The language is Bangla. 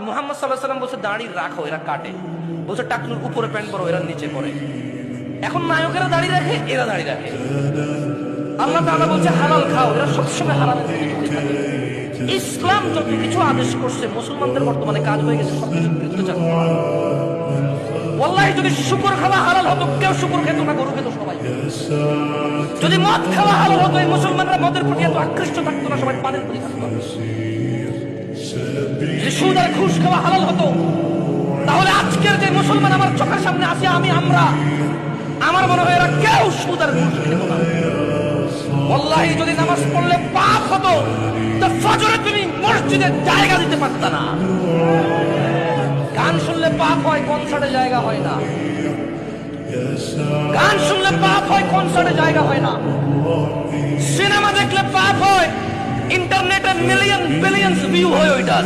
মুহাম্মদ সাল্লাল্লাহু আলাইহি ওয়াসাল্লাম বলছে দাড়ি রাখো, এরা কাটে। বলছে টাকনুর উপরে প্যান্ট পরো, এরা নিচে পরে। এখন নায়কেরা দাড়ি রাখে, এরা দাড়ি রাখে। আল্লাহ তাআলা বলছে হালাল খাও, এরা সবসময় হারামের দিকে ঝুঁকে থাকে। ইসলাম যত কিছু আদেশ করছে, মুসলমানদের বর্তমানে কাজ হয়ে গেছে সবকিছু বিরুদ্ধে চালানো। ওয়াল্লাহি যদি শুকর খাওয়া হালাল হতো, কেউ শুকর খেত না, গরু খেত সবাই। যদি মদ খাওয়া হালাল হতো, এই মুসলমানরা মদের প্রতি এত আকৃষ্ট থাকতো না, সবাই পানের প্রতি থাকতো। যদি সুদ আর ঘুষ খাওয়া হালাল হতো, তাহলে আজকের যে মুসলমান আমার চোখের সামনে আছে, আমরা আমার মনে হয় এরা কেউ সুদ আর ঘুষ খেত না। ওয়াল্লাহি যদি নামাজ পড়লে পাপ হতো, তো ফজরে তুমি মসজিদে জায়গা দিতে পারত না। গান শুনলে পাপ হয়, কনসার্টে জায়গা হয় না। গান শুনলে পাপ হয়, কনসার্টে জায়গা হয় না। সিনেমা দেখলে পাপ হয়, ইন্টারনেটে মিলিয়ন বিলিয়ন ভিউ হয় ওইটার।